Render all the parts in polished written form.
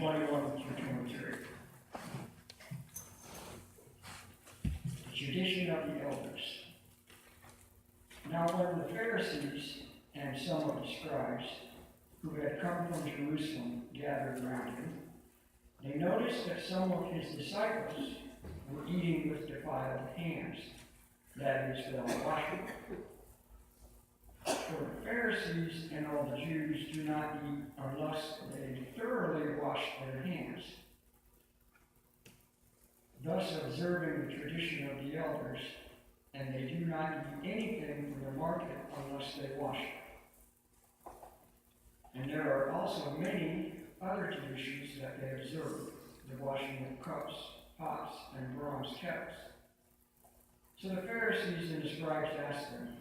21 through 23. The tradition of the elders. Now when the Pharisees and some of the scribes who had come from Jerusalem gathered around him, they noticed that some of his disciples were eating with defiled hands, that is, without washing. For the Pharisees and all the Jews do not eat unless they thoroughly wash their hands, thus observing the tradition of the elders, and they do not eat anything from the market unless they wash it. And there are also many other traditions that they observe, the washing of cups, pots, and bronze kettles. So the Pharisees and the scribes asked them,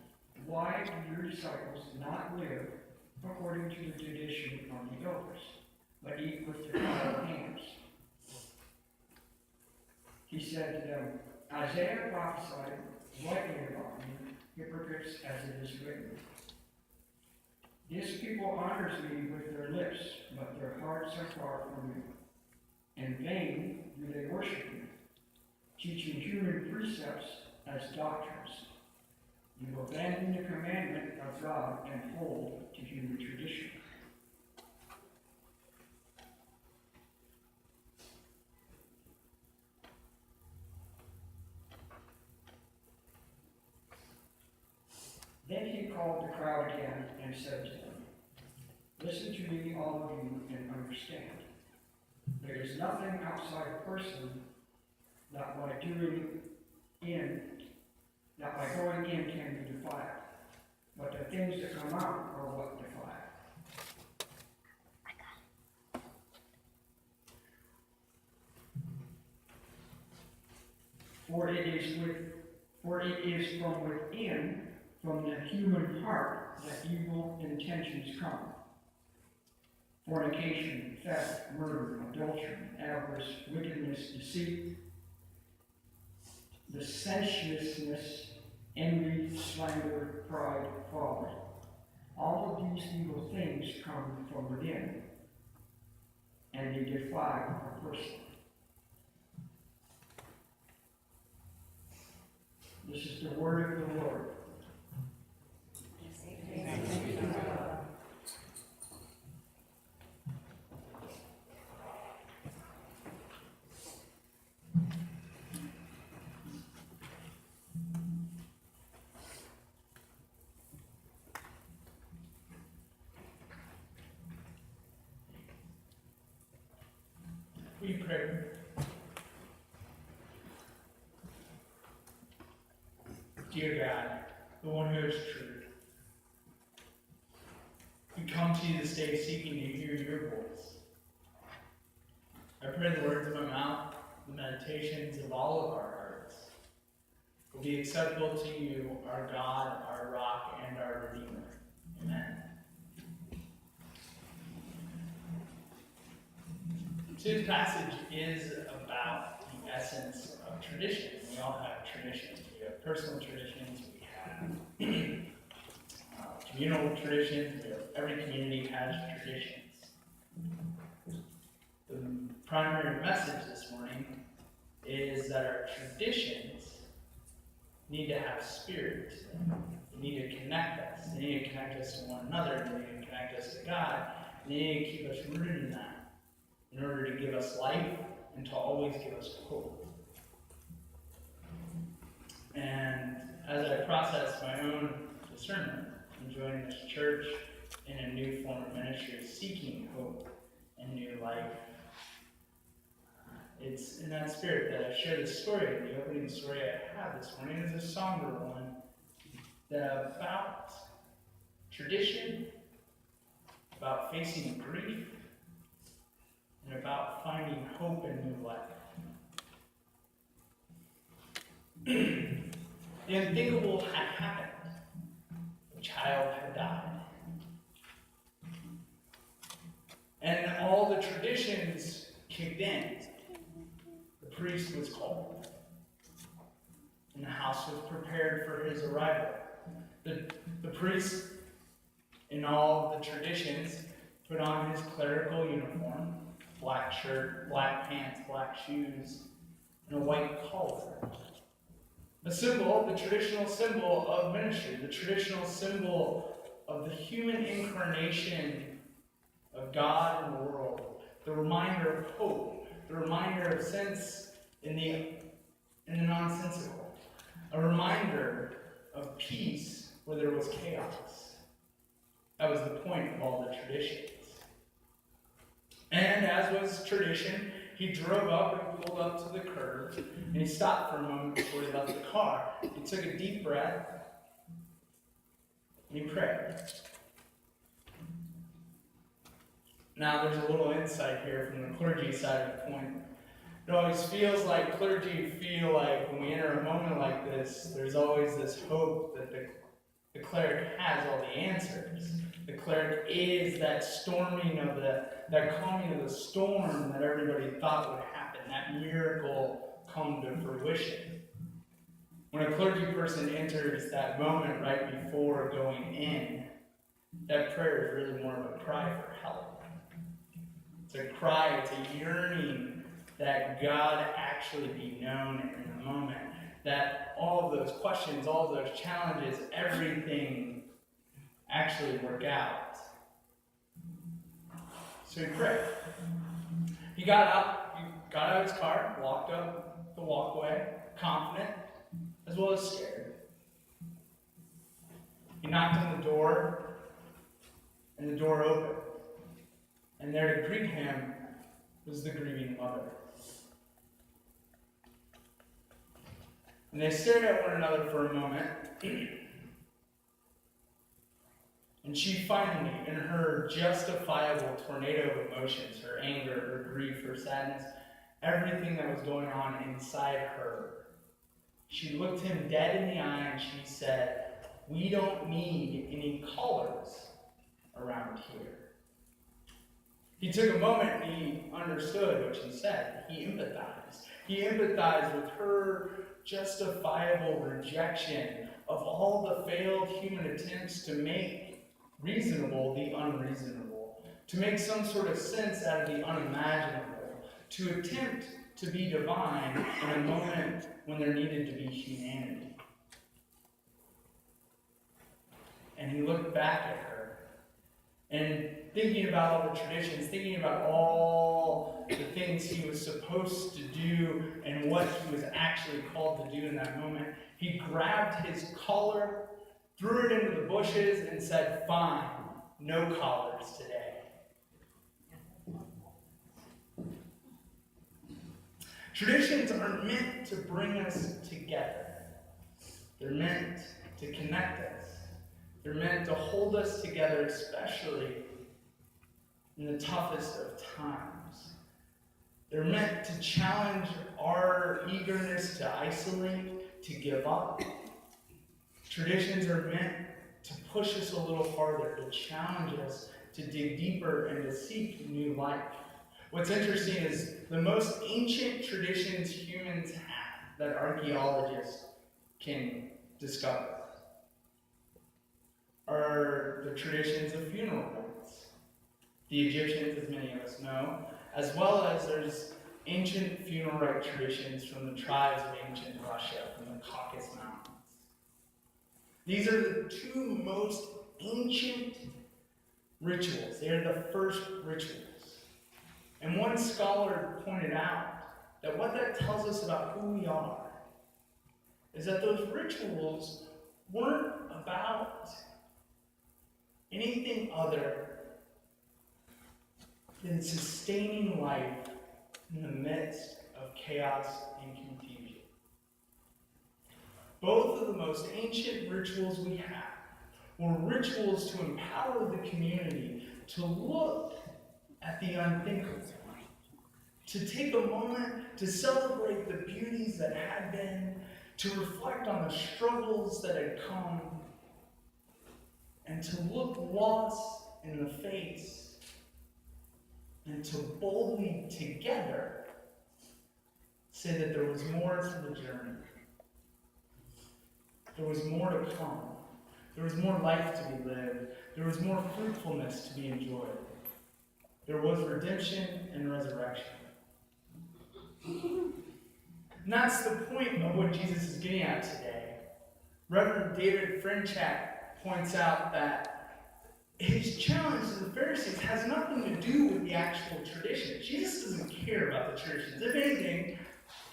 "Why do your disciples not live according to the tradition of the elders, but eat with defiled hands?" He said to them, "Isaiah prophesied rightly about you, hypocrites, as it is written. This people honors me with their lips, but their hearts are far from me. In vain do they worship me, teaching human precepts as doctrines. You abandon the commandment of God and hold to human tradition." Then he called the crowd again and said to them, "Listen to me, all of you, and understand. There is nothing outside a person that by going in can be defiled, but the things that come out are what defile. For it is from within, from the human heart, that evil intentions come: fornication, theft, murder, adultery, avarice, wickedness, deceit, licentiousness, envy, slander, pride, folly. All of these evil things come from within, and they defile a person." This is the word of the Lord. We pray. Dear God, the one who is true, we come to you this day seeking to hear your voice. I pray the words of my mouth, the meditations of all of our hearts, will be acceptable to you, our God, our rock, and our Redeemer. Amen. Today's passage is about the essence of tradition. We all have traditions. We have personal traditions. We have communal traditions. Every community has traditions. The primary message this morning is that our traditions need to have spirit. They need to connect us. They need to connect us to one another. They need to connect us to God. They need to keep us rooted in that, in order to give us life and to always give us hope. And as I process my own discernment in joining this church in a new form of ministry, seeking hope and new life, it's in that spirit that I share this story. The opening story I have this morning is a somber one about tradition, about facing grief, and about finding hope in new life. The unthinkable had happened. A child had died. And all the traditions kicked in. The priest was called. And the house was prepared for his arrival. The priest, in all the traditions, put on his clerical uniform, black shirt, black pants, black shoes, and a white collar. The symbol, the traditional symbol of ministry, the traditional symbol of the human incarnation of God in the world, the reminder of hope, the reminder of sense in the nonsensical, a reminder of peace where there was chaos. That was the point of all the traditions. And as was tradition, he drove up and pulled up to the curb, and he stopped for a moment before he left the car. He took a deep breath, and he prayed. Now, there's a little insight here from the clergy side of the point. It always feels like clergy feel like when we enter a moment like this, there's always this hope that the cleric has all the answers. The cleric is that storming of that calming of the storm that everybody thought would happen, that miracle come to fruition. When a clergy person enters that moment right before going in, that prayer is really more of a cry for help. It's a cry, it's a yearning that God actually be known in the moment. That all of those questions, all of those challenges, everything actually work out. So he prayed. He got out of his car, walked up the walkway, confident, as well as scared. He knocked on the door, and the door opened. And there to greet him was the grieving mother. And they stared at one another for a moment. And she finally, in her justifiable tornado of emotions, her anger, her grief, her sadness, everything that was going on inside her, she looked him dead in the eye and she said, "We don't need any callers around here." He took a moment and he understood what she said. He empathized. He empathized with her justifiable rejection of all the failed human attempts to make reasonable the unreasonable, to make some sort of sense out of the unimaginable, to attempt to be divine in a moment when there needed to be humanity. And he looked back at her, and thinking about all the traditions, thinking about all the things he was supposed to do and what he was actually called to do in that moment, he grabbed his collar, threw it into the bushes, and said, "Fine, no collars today." Traditions aren't meant to bring us together. They're meant to connect us. They're meant to hold us together, especially in the toughest of times. They're meant to challenge our eagerness to isolate, to give up. Traditions are meant to push us a little farther, to challenge us to dig deeper and to seek new life. What's interesting is the most ancient traditions humans have that archaeologists can discover are the traditions of funeral rites. The Egyptians, as many of us know, as well as there's ancient funeral rite traditions from the tribes of ancient Russia, from the Caucasus Mountains. These are the two most ancient rituals. They are the first rituals. And one scholar pointed out that what that tells us about who we are is that those rituals weren't about anything other than sustaining life in the midst of chaos and confusion. Both of the most ancient rituals we have were rituals to empower the community to look at the unthinkable, to take a moment to celebrate the beauties that had been, to reflect on the struggles that had come, and to look loss in the face, and to boldly together say that there was more to the journey. There was more to come. There was more life to be lived. There was more fruitfulness to be enjoyed. There was redemption and resurrection. And that's the point of what Jesus is getting at today. Reverend David Frenchak points out that his challenge to the Pharisees has nothing to do with the actual tradition. Jesus doesn't care about the traditions. If anything,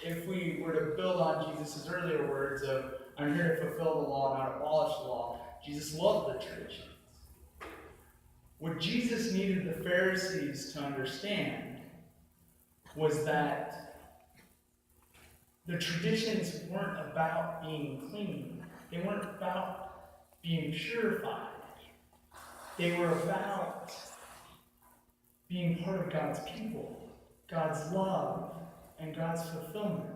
if we were to build on Jesus' earlier words of, I'm here to fulfill the law, not abolish the law, Jesus loved the traditions. What Jesus needed the Pharisees to understand was that the traditions weren't about being clean. They weren't about being purified. They were about being part of God's people, God's love, and God's fulfillment.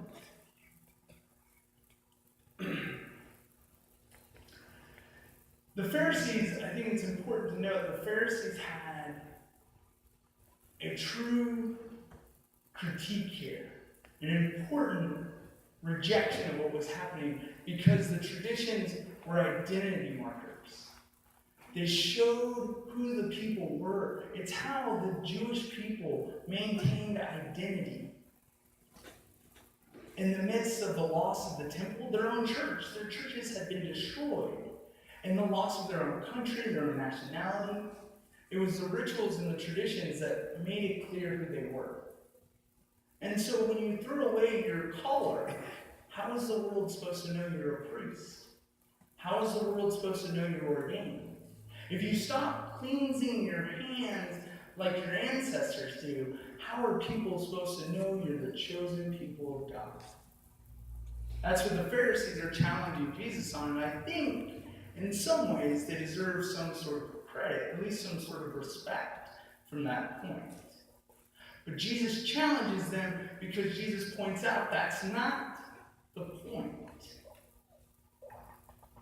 The Pharisees, I think it's important to note, the Pharisees had a true critique here, an important rejection of what was happening, because the traditions were identity markers. They showed who the people were. It's how the Jewish people maintained identity. In the midst of the loss of the temple, their own church, their churches had been destroyed. And the loss of their own country, their own nationality. It was the rituals and the traditions that made it clear who they were. And so when you throw away your collar, how is the world supposed to know you're a priest? How is the world supposed to know you're ordained? If you stop cleansing your hands like your ancestors do, how are people supposed to know you're the chosen people of God? That's what the Pharisees are challenging Jesus on, and I think in some ways they deserve some sort of credit, at least some sort of respect from that point. But Jesus challenges them because Jesus points out that's not the point.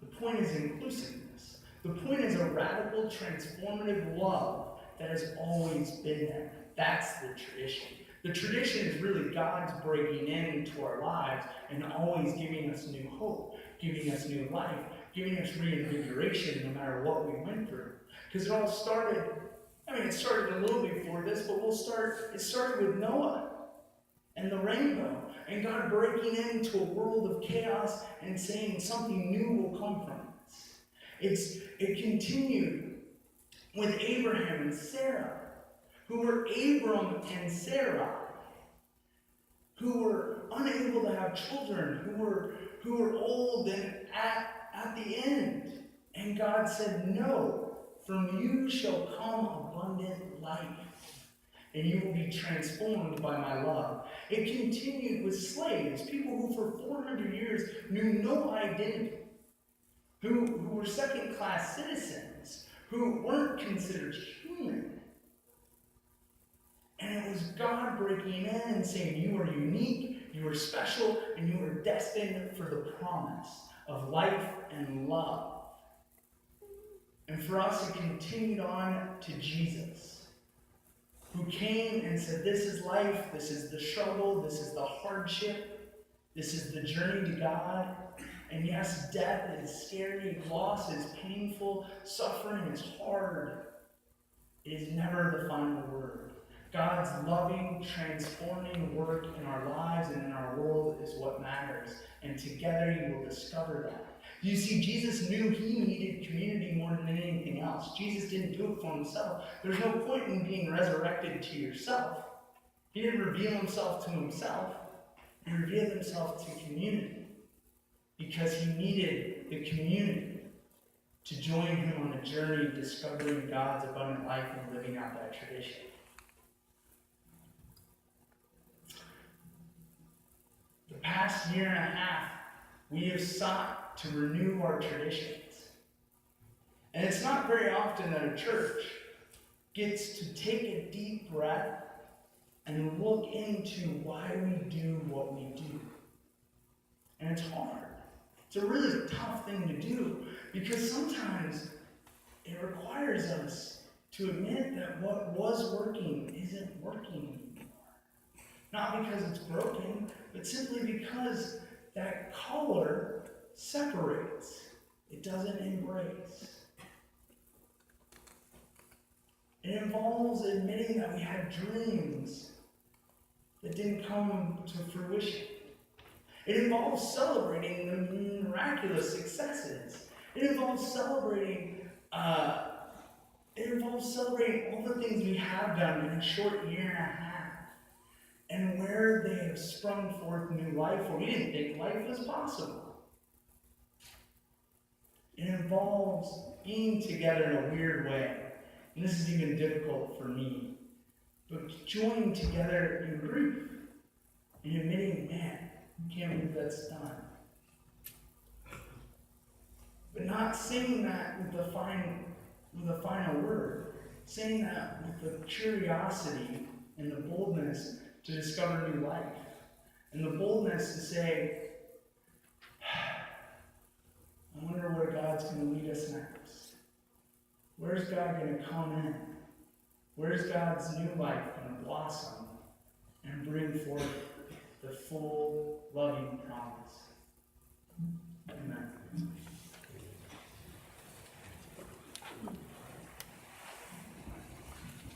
The point is inclusiveness. The point is a radical, transformative love that has always been there. That's the tradition. The tradition is really God's breaking into our lives and always giving us new hope, giving us new life, giving us reinvigoration no matter what we went through. Because it all started, it started a little before this, but it started with Noah and the rainbow, and God breaking into a world of chaos and saying something new will come from this. It continued with Abraham and Sarah, who were Abram and Sarai, who were unable to have children, who were old and at the end. And God said, no, from you shall come abundant life, and you will be transformed by my love. It continued with slaves, people who for 400 years knew no identity, who were second-class citizens, who weren't considered human. And it was God breaking in and saying, you are unique, you are special, and you are destined for the promise of life and love. And for us, it continued on to Jesus, who came and said, this is life, this is the struggle, this is the hardship, this is the journey to God. And yes, death is scary, loss is painful, suffering is hard. It is never the final word. God's loving, transforming work in our lives and in our world is what matters. And together you will discover that. You see, Jesus knew he needed community more than anything else. Jesus didn't do it for himself. There's no point in being resurrected to yourself. He didn't reveal himself to himself. He revealed himself to community. Because he needed the community to join him on the journey of discovering God's abundant life and living out that tradition. The past year and a half, we have sought to renew our traditions. And it's not very often that a church gets to take a deep breath and look into why we do what we do. And it's hard. It's a really tough thing to do because sometimes it requires us to admit that what was working isn't working anymore. Not because it's broken, but simply because that color separates. It doesn't embrace. It involves admitting that we had dreams that didn't come to fruition. It involves celebrating the miraculous successes. It involves celebrating all the things we have done in a short year and a half, and where they have sprung forth new life where we didn't think life was possible. It involves being together in a weird way, and this is even difficult for me, but joining together in grief and admitting, man, I can't believe that's done. But not saying that with a final word, saying that with the curiosity and the boldness to discover new life, and the boldness to say, I wonder where God's going to lead us next. Where's God going to come in? Where's God's new life going to blossom and bring forth the full, loving promise? Amen.